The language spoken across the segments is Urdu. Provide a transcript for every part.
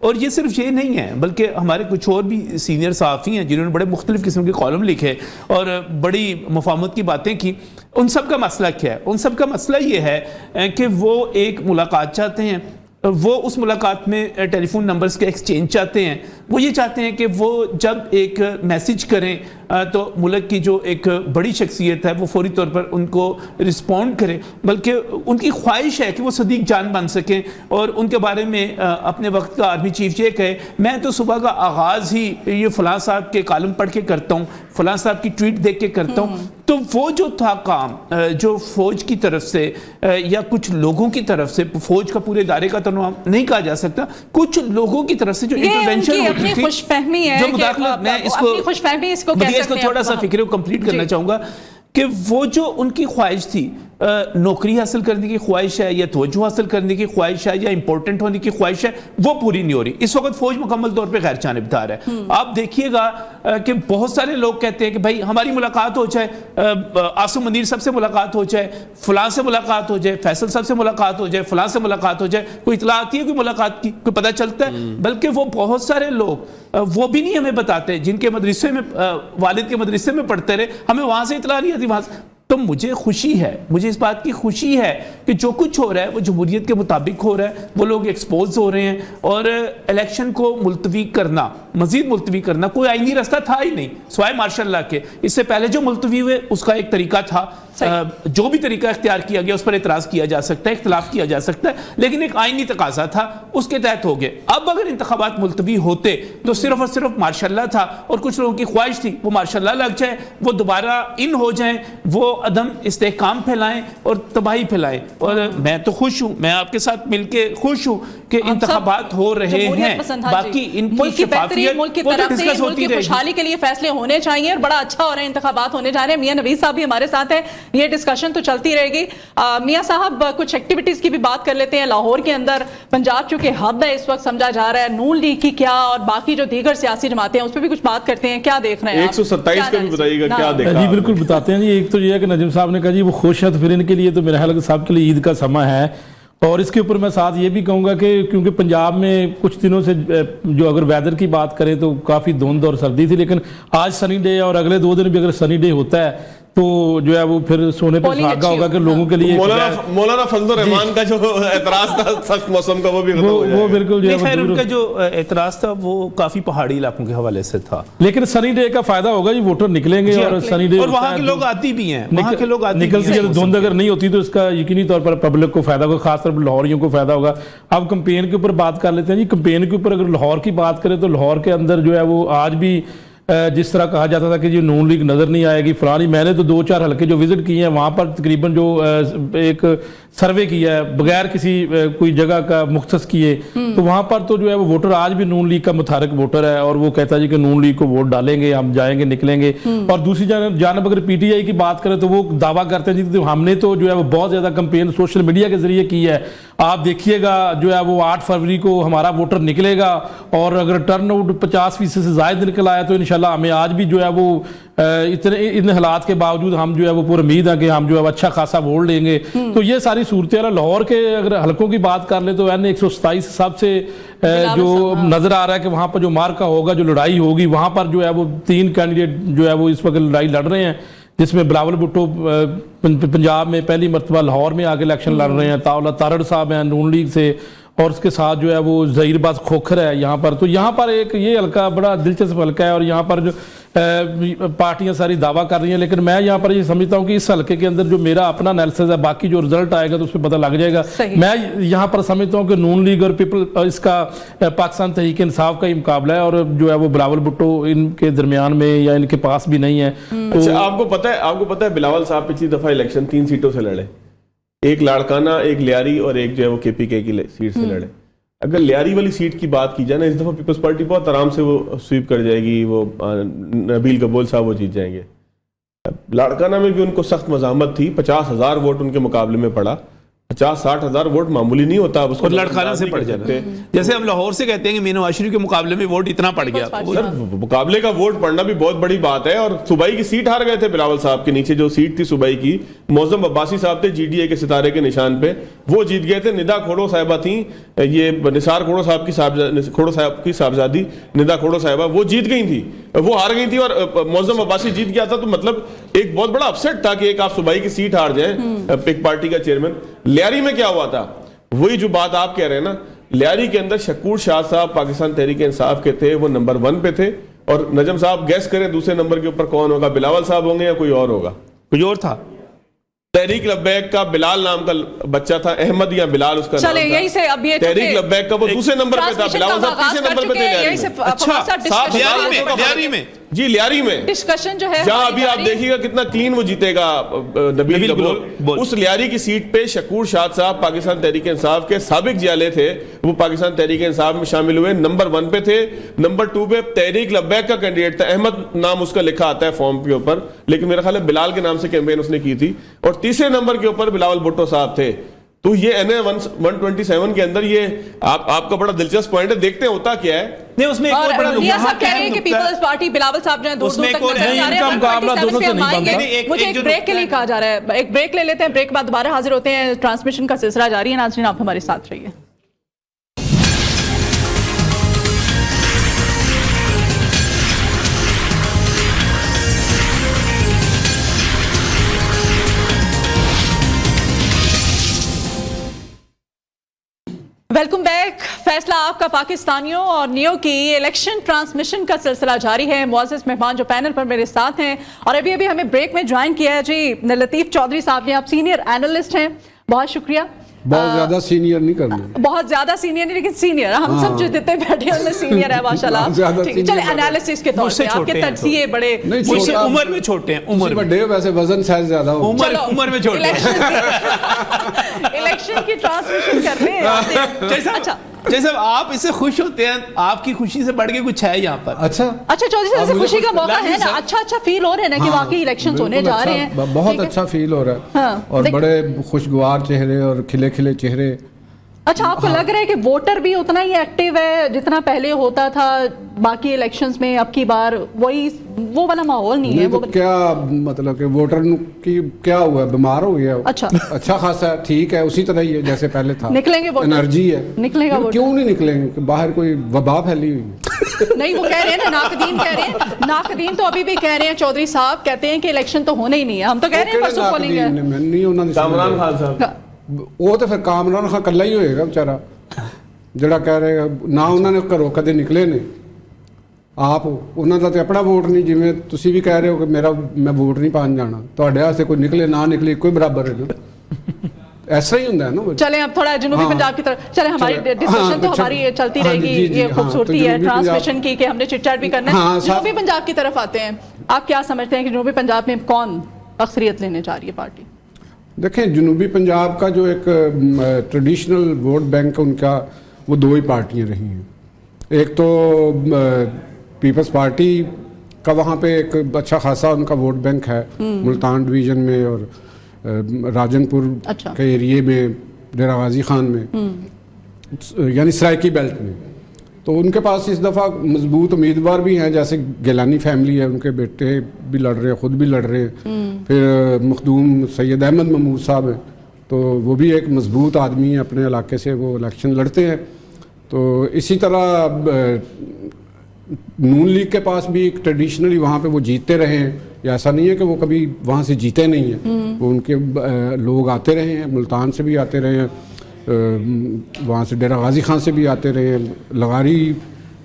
اور یہ صرف یہ نہیں ہے بلکہ ہمارے کچھ اور بھی سینئر صحافی ہیں جنہوں نے بڑے مختلف قسم کے کالم لکھے اور بڑی مفاہمت کی باتیں کی. ان سب کا مسئلہ کیا ہے؟ ان سب کا مسئلہ یہ ہے کہ وہ ایک ملاقات چاہتے ہیں, وہ اس ملاقات میں ٹیلی فون نمبرز کے ایکسچینج چاہتے ہیں, وہ یہ چاہتے ہیں کہ وہ جب ایک میسیج کریں تو ملک کی جو ایک بڑی شخصیت ہے وہ فوری طور پر ان کو رسپونڈ کرے, بلکہ ان کی خواہش ہے کہ وہ صدیق جان بن سکیں اور ان کے بارے میں اپنے وقت کا آرمی چیف یہ کہے میں تو صبح کا آغاز ہی یہ فلاں صاحب کے کالم پڑھ کے کرتا ہوں, فلاں صاحب کی ٹویٹ دیکھ کے کرتا ہوں. تو وہ جو تھا کام جو فوج کی طرف سے یا کچھ لوگوں کی طرف سے, فوج کا پورے ادارے کا تو نہیں کہا جا سکتا, کچھ لوگوں کی طرف سے جو انٹرونشن ہوتی تھی, خوش فہمی ہے, جو مداخلت, میں اس کو تھوڑا سا فکر کو کمپلیٹ کرنا چاہوں گا کہ وہ جو ان کی خواہش تھی, نوکری حاصل کرنے کی خواہش ہے یا توجہ حاصل کرنے کی خواہش ہے یا امپورٹنٹ ہونے کی خواہش ہے, وہ پوری نہیں ہو رہی. اس وقت فوج مکمل طور پہ غیر جانبدار ہے. آپ دیکھیے گا کہ بہت سارے لوگ کہتے ہیں کہ بھائی ہماری ملاقات ہو جائے, عاصم منیر صاحب سے ملاقات ہو جائے, فلاں سے ملاقات ہو جائے, فیصل صاحب سے ملاقات ہو جائے, فلاں سے ملاقات ہو جائے. کوئی اطلاع آتی ہے کوئی ملاقات کی, کوئی پتہ چلتا ہے؟ بلکہ وہ بہت سارے لوگ وہ بھی نہیں ہمیں بتاتے جن کے مدرسے میں, والد کے مدرسے میں پڑھتے رہے, ہمیں وہاں سے اطلاع نہیں آتی وہاں سے. تو مجھے خوشی ہے, مجھے اس بات کی خوشی ہے کہ جو کچھ ہو رہا ہے وہ جمہوریت کے مطابق ہو رہا ہے, وہ لوگ ایکسپوز ہو رہے ہیں, اور الیکشن کو ملتوی کرنا, مزید ملتوی کرنا کوئی آئینی راستہ تھا ہی نہیں سوائے مارشل اللہ کے. اس سے پہلے جو ملتوی ہوئے اس کا ایک طریقہ تھا, جو بھی طریقہ اختیار کیا گیا اس پر اعتراض کیا جا سکتا ہے, اختلاف کیا جا سکتا ہے, لیکن ایک آئینی تقاضا تھا, اس کے تحت ہو گئے. اب اگر انتخابات ملتوی ہوتے تو صرف اور صرف مارشل اللہ تھا, اور کچھ لوگوں کی خواہش تھی وہ مارشل اللہ لگ جائے, وہ دوبارہ ان ہو جائیں, وہ عدم استحکام پھیلائیں اور تباہی پھیلائیں. اور میں تو خوش ہوں, میں آپ کے ساتھ مل کے خوش ہوں کہ انتخابات ہو رہے ہیں. باقی ان کی شفافیت ملک کی ترقی, ملک کی خوشحالی کے لیے فیصلے ہونے چاہیے, اور بڑا اچھا ہو رہا ہے, انتخابات ہونے جا رہے ہیں. میاں نوید صاحب بھی ہمارے ساتھ ہیں, یہ ڈسکشن تو چلتی رہے گی. میاں صاحب کچھ ایکٹیویٹیز کی بھی بات کر لیتے ہیں. لاہور کے اندر پنجاب چونکہ ہب ہے اس وقت سمجھا جا رہا ہے, نون لیگ کی کیا اور باقی جو دیگر سیاسی جماعتیں ہیں اس پہ بھی کچھ بات کرتے ہیں. کیا دیکھ رہے ہیں 127 کا بھی بتائیے گا کیا دیکھا؟ جی بالکل بتاتے ہیں. جی ایک تو یہ ہے کہ نجم صاحب نے کہا جی وہ خوش ہے, تو پھر ان کے لیے تو میرا خیال ہے کہ سب کے لیے عید کا سماں ہے. اور اس کے اوپر میں ساتھ یہ بھی کہوں گا کہ کیونکہ پنجاب میں کچھ دنوں سے جو اگر ویدر کی بات کریں تو کافی دھند اور سردی تھی, لیکن آج سنی ڈے اور اگلے 2 دن بھی اگر سنی ڈے ہوتا ہے تو جو ہے وہ پھر سونے پر سہاگا ہوگا کہ لوگوں کے لیے. مولانا فضل الرحمان کا جو اعتراض تھا سخت موسم کا, وہ بھی وہ بالکل جو ہے ان کا جو اعتراض تھا وہ کافی پہاڑی علاقوں کے حوالے سے تھا. لیکن سنی ڈے کا فائدہ ہوگا جی, ووٹر نکلیں گے اور سنی ڈے, اور وہاں کے لوگ آتی بھی ہیں, وہاں کے لوگ نکلتی ہے. دھند اگر نہیں ہوتی تو اس کا یقینی طور پر پبلک کو فائدہ ہوگا, خاص طور پر لاہوریوں کو فائدہ ہوگا. اب کمپین کے اوپر بات کر لیتے ہیں. جی کمپین کے اوپر اگر لاہور کی بات کریں تو لاہور کے اندر جو ہے وہ آج بھی جس طرح کہا جاتا تھا کہ یہ نون لیگ نظر نہیں آئے گی فلانی, میں نے تو 2-4 حلقے جو وزٹ کیے ہیں وہاں پر تقریباً جو ایک سروے کیا ہے بغیر کسی کوئی جگہ کا مختص کیے, تو وہاں پر تو جو ہے وہ ووٹر آج بھی نون لیگ کا متحرک ووٹر ہے, اور وہ کہتا ہے جی کہ نون لیگ کو ووٹ ڈالیں گے, ہم جائیں گے, نکلیں گے. اور دوسری جانب اگر پی ٹی آئی کی بات کریں تو وہ دعویٰ کرتے ہیں جی ہم نے تو جو ہے وہ بہت زیادہ کمپین سوشل میڈیا کے ذریعے کی ہے, آپ دیکھیے گا جو ہے وہ 8 فروری کو ہمارا ووٹر نکلے گا, اور اگر ٹرن آؤٹ 50% سے زائد نکل آیا تو انشاءاللہ ہمیں آج بھی جو ہے وہ ان حالات کے باوجود ہم جو ہے وہ پورا امید ہے کہ ہم جو ہے اچھا خاصا ووٹ لیں گے. تو یہ ساری صورتحال. لاہور کے اگر حلقوں کی بات کر لیں تو N127 سب سے جو نظر آ رہا ہے کہ وہاں پر جو مارکا ہوگا, جو لڑائی ہوگی, وہاں پر جو ہے وہ 3 کینڈیڈیٹ جو ہے وہ اس وقت لڑائی لڑ رہے ہیں, جس میں بلاول بھٹو پنجاب میں پہلی مرتبہ لاہور میں آگے الیکشن لڑ رہے ہیں, طاولہ تارڑ صاحب ہیں نون لیگ سے, اور اس کے ساتھ جو ہے وہ ظہیر باز کھوکھر ہے یہاں پر. تو یہاں پر ایک یہ حلقہ بڑا دلچسپ حلقہ ہے, اور یہاں پر جو پارٹیاں ساری دعویٰ کر رہی ہیں, لیکن میں یہاں پر یہ سمجھتا ہوں کہ اس حلقے کے اندر جو میرا اپنا انالیسس ہے, باقی جو رزلٹ آئے گا تو اس پہ پتہ لگ جائے گا. میں یہاں پر سمجھتا ہوں کہ نون لیگ اور اس کا پاکستان تحریک انصاف کا ہی مقابلہ ہے, اور جو ہے وہ بلاول بھٹو ان کے درمیان میں یا ان کے پاس بھی نہیں ہے. اچھا, آپ کو پتہ ہے بلاول صاحب پچھلی دفعہ الیکشن 3 سیٹوں سے لڑے, ایک لاڑکانہ, ایک لیاری اور ایک جو ہے وہ کے پی کے کی سیٹ سے لڑے. اگر لیاری والی سیٹ کی بات کی جائے نا, اس دفعہ پیپلز پارٹی بہت آرام سے وہ سویپ کر جائے گی, وہ نبیل قبول صاحب وہ جیت جائیں گے. لاڑکانہ میں بھی ان کو سخت مزاحمت تھی, 50,000 ووٹ ان کے مقابلے میں پڑا. 50-60 ہزار ووٹ معمولی نہیں ہوتا. اب اس کو اور لڑکھانے سے پڑ جاتا ہے. جیسے ہم لاہور سے کہتے ہیں کہ مینو عاشری کے مقابلے میں ووٹ اتنا پڑ گیا. سر مقابلے کا ووٹ پڑنا بھی بہت بڑی بات ہے. اور صوبائی کی سیٹ ہار گئے تھے بلاول صاحب کے نیچے جو سیٹ تھی صوبائی کی, معظم عباسی صاحب تھے GDA کے ستارے کے نشان پہ, وہ جیت گئے تھے. ندا کھوڑو صاحبہ تھیں, یہ نثار کھوڑو صاحب کی صاحبزادی ندا کھوڑو صاحبہ, وہ جیت گئی تھی, وہ ہار گئی تھی اور معظم عباسی جیت گیا تھا. تو مطلب ایک بہت بڑا اپسیٹ تھا کہ ایک آپ صوبائی کی سیٹ ہار جائیں ایک پارٹی کا چیئرمین. لیاری میں کیا ہوا تھا, وہی جو بات آپ کہہ رہے ہیں نا, لیاری کے اندر شکور شاہ صاحب پاکستان تحریک انصاف کے تھے, وہ نمبر 1 پہ تھے. اور نجم صاحب گیس کریں دوسرے نمبر کے اوپر کون ہوگا, بلاول صاحب ہوں گے یا کوئی اور ہوگا؟ کوئی اور تھا. تحریک لبیک کا بلال نام کا بچہ تھا, احمد یا بلال اس کا نام تھا. یہی سے اب یہ تحریک لبیک کا وہ دوسرے نمبر پہ تھا, بلاول صاحب تیسرے نمبر پہ تھے. اچھا لیاری میں جی لیاری میں ڈسکشن جو ہے جہاں ابھی آپ دیکھیے گا کتنا کلین وہ جیتے گا نبیل قبول. اس لیاری کی سیٹ پہ شکور شاد صاحب پاکستان تحریک انصاف کے سابق جیالے تھے, وہ پاکستان تحریک انصاف میں شامل ہوئے, نمبر 1 پہ تھے. نمبر 2 پہ تحریک لبیک کا کینڈیڈیٹ تھا, احمد نام اس کا لکھا آتا ہے فارم کے اوپر, لیکن میرا خیال ہے بلال کے نام سے کیمپین اس نے کی تھی. اور تیسرے نمبر کے اوپر بلاول بھٹو صاحب تھے. تو یہ NA 127 کے اندر یہ آپ کا بڑا دلچسپ پوائنٹ ہے, دیکھتے ہیں ہوتا کیا ہے. نہیں اس میں ایک اور بڑا ریا صاحب کہہ رہے ہیں کہ پیپلز پارٹی بلاول صاحب جو ہیں دور دور تک نظر آ رہے ہیں, مقابلہ دونوں سے نہیں بنتا. مجھے ایک بریک کے لیے کہا جا رہا ہے, ایک بریک لے لیتے ہیں, بریک بعد دوبارہ حاضر ہوتے ہیں. ٹرانسمیشن کا سلسلہ جاری ہے, ناظرین آپ ہمارے ساتھ رہیے. Welcome back. فیصلہ آپ کا پاکستانیوں اور نیو کی الیکشن ٹرانسمیشن کا سلسلہ جاری ہے. معزز مہمان جو پینل پر میرے ساتھ ہیں اور ابھی ہمیں بریک میں جوائن کیا ہے جی لطیف چودھری صاحب نے. آپ سینئر اینالسٹ ہیں, بہت شکریہ. بہت زیادہ سینئر نہیں کرنا, بہت زیادہ سینئر نہیں لیکن سینئر, ہم سب جو جتنے بیٹھے ہیں سینئر ہے ماشاءاللہ. چلے انالیسس کے طور پہ آپ کے تجزیے بڑے عمر میں چھوٹے ہیں, عمر بڑے ویسے وزن سائز زیادہ ہو, عمر میں چھوٹے ہیں. الیکشن کی ٹرانسمیشن کر لیں. اچھا جیسے آپ اس سے خوش ہوتے ہیں, آپ کی خوشی سے بڑھ کے کچھ ہے یہاں پر. اچھا چودھری صاحب سے خوشی کا موقع ہے نا, اچھا فیل ہو رہا ہے نا کہ واقعی الیکشنز ہونے جا رہے ہیں, بہت اچھا فیل ہو رہا ہے اور بڑے خوشگوار چہرے اور کھلے کھلے چہرے. اچھا آپ کو لگ رہا ہے کہ ووٹر بھی اتنا ہی ایکٹیو ہے جتنا پہلے ہوتا تھا باقی الیکشنز میں, اب کی بار وہی وہ والا ماحول نہیں ہے؟ تو کیا مطلب کہ ووٹر کی کیا ہوا ہے, بیمار ہو گیا؟ اچھا خاصا ٹھیک ہے, اسی طرح ہی ہے جیسے پہلے تھا. نکلیں گے انرجی ہے, نکلے گا. کیوں نہیں نکلیں گے, باہر کوئی وبا پھیلی ہوئی نہیں, وہ کہہ رہے ہیں نا, ناقدین کہہ رہے ہیں, ناقدین تو ابھی بھی کہہ رہے ہیں, چودھری صاحب کہتے ہیں کہ الیکشن تو ہونا ہی نہیں ہے. ہم تو کہہ رہے ہیں پرسوں پولنگ ہے. کامران خان صاحب وہ تو پھر کامران خان کلا ہی ہوئے گا بیچارہ, جڑا کہہ رہے نہ انہوں نے گھروں کدے نکلے نے. آپ انہوں کا تو اپنا ووٹ نہیں, جی تسی بھی کہہ رہے ہو کہ میں ووٹ نہیں پان جانا, تھوڑے واسطے کوئی نکلے نہ نکلے کوئی برابر ہے نا, ایسا ہی ہوتا ہے نا. چلیں اب تھوڑا جنوبی پنجاب کی طرف چلیں, ہماری ڈسکشن تو ہماری چلتی رہے گی, یہ خوبصورتی ہے ٹرانسمیشن کی کہ ہم نے چٹ چاٹ بھی کرنا ہے. جنوبی پنجاب کی طرف آتے ہیں, آپ کیا سمجھتے ہیں کہ جنوبی پنجاب میں کون اکثریت لینے جا رہی ہے پارٹی؟ دیکھیں جنوبی پنجاب کا جو ایک ٹریڈیشنل ووٹ بینک ان کا, وہ 2 ہی پارٹیاں رہی ہیں. ایک تو پیپلز پارٹی کا وہاں پہ ایک اچھا خاصا ان کا ووٹ بینک ہے ملتان ڈویژن میں اور راجن پور کے ایریے میں, ڈیرہ غازی خان میں, یعنی سرائکی بیلٹ میں. تو ان کے پاس اس دفعہ مضبوط امیدوار بھی ہیں, جیسے گیلانی فیملی ہے, ان کے بیٹے بھی لڑ رہے ہیں, خود بھی لڑ رہے ہیں. پھر مخدوم سید احمد محمود صاحب ہیں, تو وہ بھی ایک مضبوط آدمی ہیں, اپنے علاقے سے وہ الیکشن لڑتے ہیں. تو اسی طرح نون لیگ کے پاس بھی ایک ٹریڈیشنلی وہاں پہ وہ جیتتے رہے ہیں, ایسا نہیں ہے کہ وہ کبھی وہاں سے جیتے نہیں ہیں, وہ ان کے لوگ آتے رہے ہیں, ملتان سے بھی آتے رہے ہیں, وہاں سے ڈیرہ غازی خان سے بھی آتے رہے ہیں, لغاری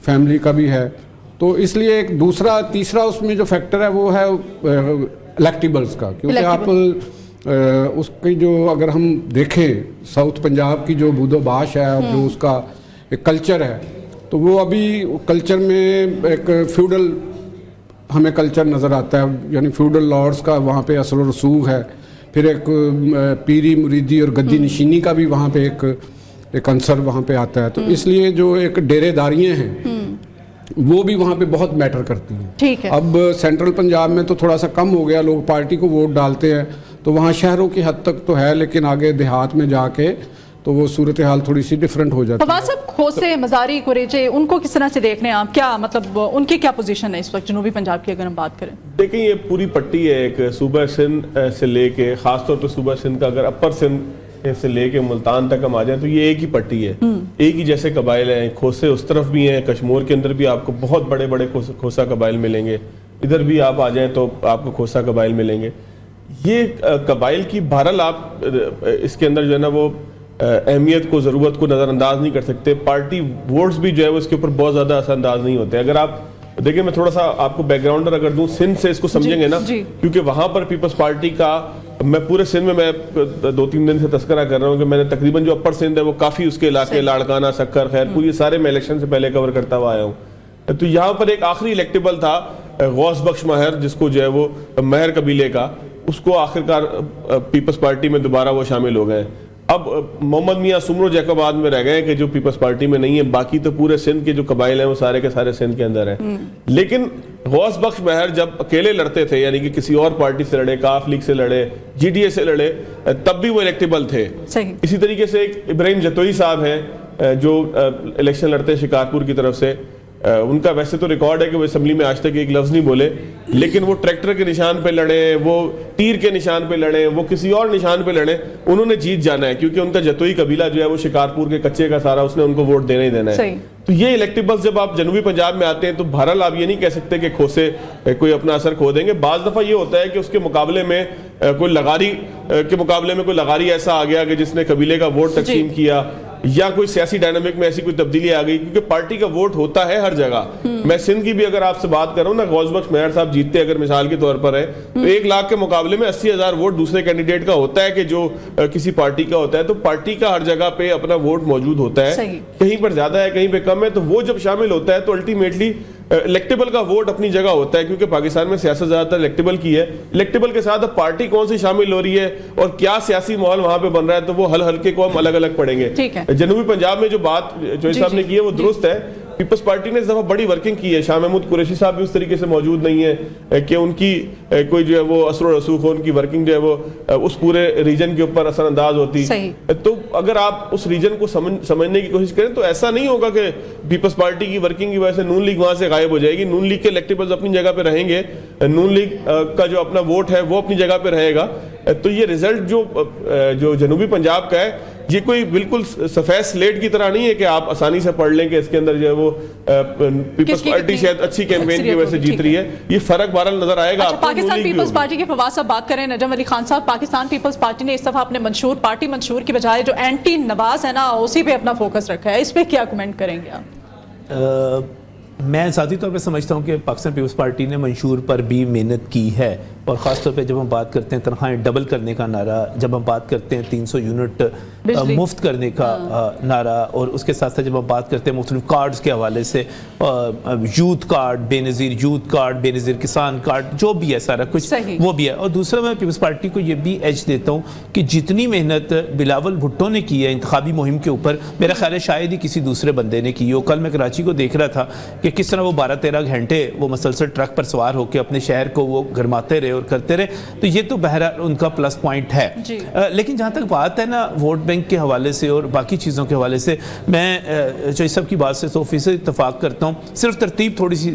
فیملی کا بھی ہے. تو اس لیے ایک تیسرا اس میں جو فیکٹر ہے وہ ہے الیکٹیبلز کا, کیونکہ آپ اس کی جو اگر ہم دیکھیں ساؤتھ پنجاب کی جو بود و باش ہے اور جو اس کا ایک کلچر ہے, تو وہ ابھی کلچر میں ایک فیوڈل ہمیں کلچر نظر آتا ہے, یعنی فیوڈل لارڈز کا وہاں پہ اثر و رسوخ ہے. پھر ایک پیری مریدی اور گدی نشینی کا بھی وہاں پہ ایک عنصر وہاں پہ آتا ہے. تو اس لیے جو ایک ڈیرے داریاں ہیں وہ بھی وہاں پہ بہت میٹر کرتی ہیں. اب سینٹرل پنجاب میں تو تھوڑا سا کم ہو گیا, لوگ پارٹی کو ووٹ ڈالتے ہیں, تو وہاں شہروں کی حد تک تو ہے، لیکن آگے دیہات میں جا کے تو وہ صورتحال تھوڑی سی ڈیفرنٹ ہو جاتی ہے. فواد صاحب، کھوسے، مزاری، قریچے، ان کو کس طرح سے دیکھ رہے ہیں آپ؟ کیا مطلب ان کی کیا پوزیشن ہے اس وقت جنوبی پنجاب کی اگر ہم بات کریں؟ دیکھیں یہ پوری پٹی ہے، ایک صوبہ سندھ سے لے کے، خاص طور پہ صوبہ سندھ کا اگر اپر سندھ سے لے کے ملتان تک ہم آ جائیں تو یہ ایک ہی پٹی ہے، ایک ہی جیسے قبائل ہیں. کھوسے اس طرف بھی ہیں، کشمور کے اندر بھی آپ کو بہت بڑے بڑے کھوسا قبائل ملیں گے، ادھر بھی آپ آ جائیں تو آپ کو کھوسا قبائل ملیں گے. یہ قبائل کی بہرحال آپ اس کے اندر جو ہے نا وہ اہمیت کو، ضرورت کو نظر انداز نہیں کر سکتے. پارٹی ووٹس بھی جو ہے وہ اس کے اوپر بہت زیادہ اثر انداز نہیں ہوتے. اگر آپ دیکھیں، میں تھوڑا سا آپ کو بیک گراؤنڈر اگر دوں، سندھ سے اس کو سمجھیں گے نا، کیونکہ وہاں پر پیپلز پارٹی کا، میں پورے سندھ میں 2-3 دن سے تذکرہ کر رہا ہوں کہ میں نے تقریباً جو اپر سندھ ہے وہ کافی اس کے علاقے، لاڑکانہ، سکر، خیرپور، یہ سارے میں الیکشن سے پہلے کور کرتا ہوا آیا ہوں. تو یہاں پر ایک آخری الیکٹیبل تھا غوث بخش مہر، جس کو جو ہے وہ مہر قبیلے کا، اس کو آخرکار پیپلز پارٹی میں دوبارہ وہ شامل ہو گئے. اب محمد میاں سمرو جیکوباد میں رہ گئے کہ جو پیپلز پارٹی میں نہیں ہے، باقی تو پورے سندھ کے جو قبائل ہیں وہ سارے کے سارے سندھ کے اندر ہیں. لیکن غوث بخش مہر جب اکیلے لڑتے تھے، یعنی کہ کسی اور پارٹی سے لڑے، کاف لیگ سے لڑے، جی ڈی اے سے لڑے، تب بھی وہ الیکٹیبل تھے. اسی طریقے سے ایک ابراہیم جتوئی صاحب ہیں جو الیکشن لڑتے ہیں شکارپور کی طرف سے. ان کا ویسے تو ریکارڈ ہے کہ وہ اسمبلی میں آج تک ایک لفظ نہیں بولے، لیکن وہ ٹریکٹر کے نشان پہ لڑے، وہ تیر کے نشان پہ لڑے، وہ کسی اور نشان پہ لڑے، انہوں نے جیت جانا ہے، کیونکہ ان کا جتوئی قبیلہ جو ہے وہ شکارپور کے کچے کا سارا، اس نے ان کو ووٹ دینا ہی دینا ہے. تو یہ الیکٹیبلز جب آپ جنوبی پنجاب میں آتے ہیں تو بہرحال آپ یہ نہیں کہہ سکتے کہ کھوسے کوئی اپنا اثر کھو دیں گے. بعض دفعہ یہ ہوتا ہے کہ اس کے مقابلے میں کوئی لغاری کے مقابلے میں کوئی لغاری ایسا آ گیا کہ جس نے قبیلے کا ووٹ تقسیم کیا، یا کوئی سیاسی ڈائنامک میں ایسی کوئی تبدیلی آ گئی، کیونکہ پارٹی کا ووٹ ہوتا ہے ہر جگہ. میں سندھ کی بھی اگر آپ سے بات کروں نا، غوث بخش مہر صاحب جیتتے اگر مثال کے طور پر ہے تو 1 لاکھ کے مقابلے میں 80,000 ووٹ دوسرے کینڈیڈیٹ کا ہوتا ہے کہ جو کسی پارٹی کا ہوتا ہے. تو پارٹی کا ہر جگہ پہ اپنا ووٹ موجود ہوتا ہے، کہیں پر زیادہ ہے کہیں پہ کم ہے. تو وہ جب شامل ہوتا ہے تو الٹیمیٹلی الیکٹیبل کا ووٹ اپنی جگہ ہوتا ہے، کیونکہ پاکستان میں سیاست زیادہ تر الیکٹیبل کی ہے. الیکٹیبل کے ساتھ اب پارٹی کون سی شامل ہو رہی ہے اور کیا سیاسی ماحول وہاں پہ بن رہا ہے، تو وہ ہلکے کو ہم الگ الگ پڑھیں گے. جنوبی پنجاب میں جو بات چوہدری صاحب نے کی ہے وہ درست ہے. پیپلز پارٹی نے اس دفعہ بڑی ورکنگ کی ہے. شاہ محمود قریشی صاحب بھی اس طریقے سے موجود نہیں ہے کہ ان کی کوئی جو ہے وہ اثر و رسوخ ہو، ان کی ورکنگ جو ہے وہ اس پورے ریجن کے اوپر اثر انداز ہوتی. تو اگر آپ اس ریجن کو سمجھنے کی کوشش کریں تو ایسا نہیں ہوگا کہ پیپلز پارٹی کی ورکنگ کی وجہ سے نون لیگ وہاں سے غائب ہو جائے گی. نون لیگ کے الیکٹیبلز اپنی جگہ پہ رہیں گے، نون لیگ کا جو اپنا ووٹ ہے وہ اپنی جگہ پہ رہے گا. تو یہ ریزلٹ جو جنوبی پنجاب کا ہے، یہ کوئی بالکل سفید سلیٹ کی طرح نہیں ہے کہ آپ آسانی سے پڑھ لیں کہ اس کے اندر جو ہے وہ پیپلز پارٹی شاید اچھی کیمپین کی وجہ سے جیت رہی ہے. یہ فرق بہرحال نظر آئے گا. پاکستان پیپلز پارٹی کے فواد صاحب بات کریں، نجم علی خان صاحب، پاکستان پیپلز پارٹی نے اس دفعہ اپنے پارٹی منشور کی بجائے جو اینٹی نواز ہے نا، اسی پہ اپنا فوکس رکھا ہے. اس پہ کیا کمنٹ کریں گے آپ؟ میں ذاتی طور پہ سمجھتا ہوں کہ پاکستان پیپلز پارٹی نے منشور پر بھی محنت کی ہے، اور خاص طور پہ جب ہم بات کرتے ہیں تنخواہیں ڈبل کرنے کا نعرہ، جب ہم بات کرتے ہیں 300 یونٹ مفت کرنے کا نعرہ، اور اس کے ساتھ ساتھ جب ہم بات کرتے ہیں مختلف کارڈز کے حوالے سے، یوتھ کارڈ بے نظیر، یوتھ کارڈ بے نظیر، کسان کارڈ، جو بھی ہے سارا کچھ وہ بھی ہے. اور دوسرا میں پیپلز پارٹی کو یہ بھی ایج دیتا ہوں کہ جتنی محنت بلاول بھٹو نے کی ہے انتخابی مہم کے اوپر، میرا خیال ہے شاید ہی کسی دوسرے بندے نے کی ہو. کل میں کراچی کو دیکھ رہا تھا کہ کس طرح وہ 12-13 گھنٹے وہ مسلسل ٹرک پر سوار ہو کے اپنے شہر کو وہ گرماتے رہے اور کرتے رہے. تو یہ تو بہرحال ان کا پلس پوائنٹ ہے. لیکن جہاں تک بات ہے نا ووٹ بینک کے حوالے سے اور باقی چیزوں کے حوالے سے، میں چوہدری صاحب کی بات سے 100% اتفاق کرتا ہوں. صرف ترتیب تھوڑی سی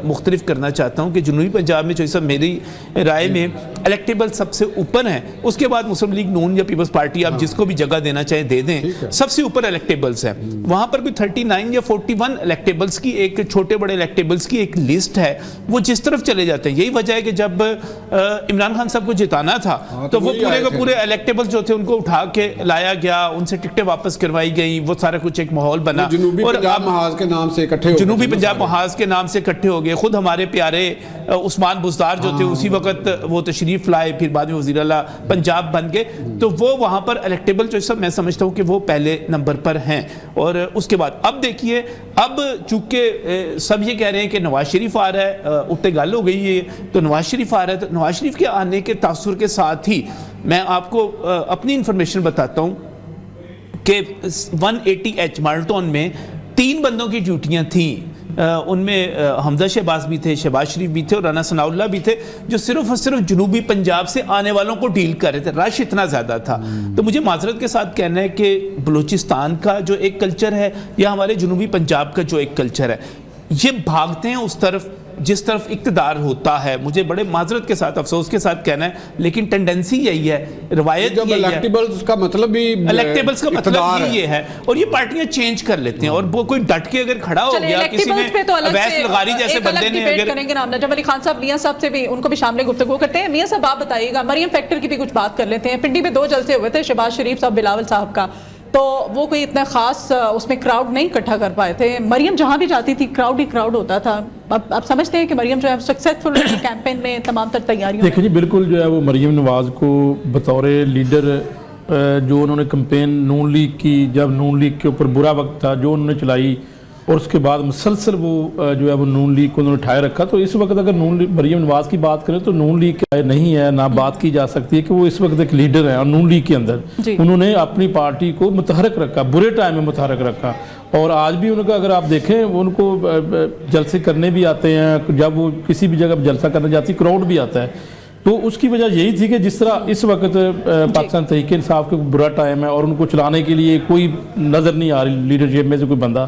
مختلف کرنا چاہتا ہوں کہ جنوبی پنجاب میں چوہدری صاحب میری رائے میں الیکٹیبل سب سے اوپر ہیں. اس کے بعد مسلم لیگ نون یا پیپلز پارٹی آپ جس کو بھی جگہ دینا چاہیں دے دیں، سب سے اوپر الیکٹیبلز ہیں. وہاں پر بھی 39 یا 41 الیکٹیبلز کی ایک چھوٹے بڑے الیکٹیبلز کی ایک لسٹ ہے، وہ جس طرف چلے جاتے ہیں. یہی وجہ ہے کہ جب عمران خان صاحب کو جتانا تھا تو وہ پورے کے پورے الیکٹیبل جو تھے ان کو اٹھا کے لایا گیا، ان سے ٹکٹیں واپس کروائی گئی، وہ سارا کچھ ایک ماحول بنا. جنوبی پنجاب محاذ کے نام سے اکٹھے ہو گئے، جنوبی پنجاب محاذ کے نام سے اکٹھے ہو گئے. خود ہمارے پیارے عثمان بزدار جو تھے اسی وقت وہ تشریف لائے، پھر بعد میں وزیر اعلیٰ پنجاب بن گئے. تو وہ وہاں پر الیکٹیبل جو سب میں سمجھتا ہوں کہ وہ پہلے نمبر پر ہیں. اور اس کے بعد اب دیکھیے، اب چونکہ سب یہ کہہ رہے ہیں کہ نواز شریف آ رہا ہے، اتنے گل ہو گئی ہے تو نواز شریف آ رہا ہے، تو نواز شریف کے آنے کے تاثر کے ساتھ ہی میں آپ کو اپنی انفارمیشن بتاتا ہوں کہ 180H مارلٹون میں 3 بندوں کی ڈیوٹیاں تھیں ان میں حمزہ شہباز بھی تھے, شہباز شریف بھی تھے اور رانا ثناء اللہ بھی تھے, جو صرف اور صرف جنوبی پنجاب سے آنے والوں کو ڈیل کر رہے تھے. رش اتنا زیادہ تھا. تو مجھے معذرت کے ساتھ کہنا ہے کہ بلوچستان کا جو ایک کلچر ہے یا ہمارے جنوبی پنجاب کا جو ایک کلچر ہے, یہ بھاگتے ہیں اس طرف جس طرف اقتدار ہوتا ہے. مجھے بڑے معذرت کے ساتھ افسوس کے ساتھ کہنا ہے, لیکن ٹینڈنسی یہی ہے, روایت یہی ہے. الیکٹیبلز کا مطلب بھی الیکٹیبلز کا مطلب یہ ہے, اور یہ پارٹیاں چینج کر لیتے ہیں, اور وہ کوئی ڈٹ کے اگر کھڑا ہو گیا کسی نے, اویس لغاری جیسے بندے نے اگر کریں گے. نجم علی خان صاحب, میاں صاحب سے بھی ان کو بھی شامل گفتگو کرتے ہیں. میاں صاحب آپ بتائیے گا, مریم فیکٹر کی بھی کچھ بات کر لیتے ہیں. پنڈی میں 2 جلسے ہوئے تھے, شہباز شریف صاحب, بلاول صاحب کا, تو وہ کوئی اتنا خاص اس میں کراؤڈ نہیں اکٹھا کر پائے تھے. مریم جہاں بھی جاتی تھی کراؤڈ ہی کراؤڈ ہوتا تھا. اب آپ سمجھتے ہیں کہ مریم جو ہے سکسیسفل کیمپین میں تمام تر تیاریوں؟ دیکھیں جی, بالکل جو ہے وہ مریم نواز کو بطور لیڈر جو انہوں نے کمپین نون لیگ کی, جب نون لیگ کے اوپر برا وقت تھا, جو انہوں نے چلائی, اور اس کے بعد مسلسل وہ جو ہے وہ نون لیگ کو انہوں نے اٹھائے رکھا. تو اس وقت اگر مریم نواز کی بات کریں تو نون لیگ کا نہیں ہے, نہ بات کی جا سکتی ہے کہ وہ اس وقت ایک لیڈر ہیں, اور نون لیگ کے اندر انہوں نے اپنی پارٹی کو متحرک رکھا, برے ٹائم میں متحرک رکھا. اور آج بھی ان کا اگر آپ دیکھیں, ان کو جلسے کرنے بھی آتے ہیں, جب وہ کسی بھی جگہ جلسہ کرنے جاتی کراؤڈ بھی آتا ہے. تو اس کی وجہ یہی تھی کہ جس طرح اس وقت پاکستان تحریک انصاف کے برا ٹائم ہے اور ان کو چلانے کے لیے کوئی نظر نہیں آ رہی لیڈرشپ میں سے کوئی بندہ,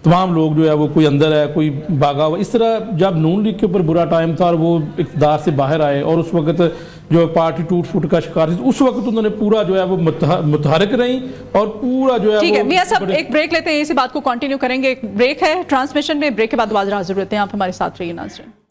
تمام لوگ جو ہے وہ کوئی اندر ہے, کوئی بھاگا ہوا. اس طرح جب نون لیگ کے اوپر برا ٹائم تھا اور وہ اقتدار سے باہر آئے اور اس وقت جو پارٹی ٹوٹ پھوٹ کا شکار تھی, اس وقت انہوں نے پورا جو ہے وہ متحرک رہیں اور پورا جو ہے. ٹھیک ہے میاں صاحب, ایک بریک لیتے ہیں, اسی بات کو کنٹینیو کریں گے. ایک بریک ہے ٹرانسمیشن میں, بریک کے بعد دوبارہ حاضر ہوتے ہیں. آپ ہمارے ساتھ رہیے ناظرین.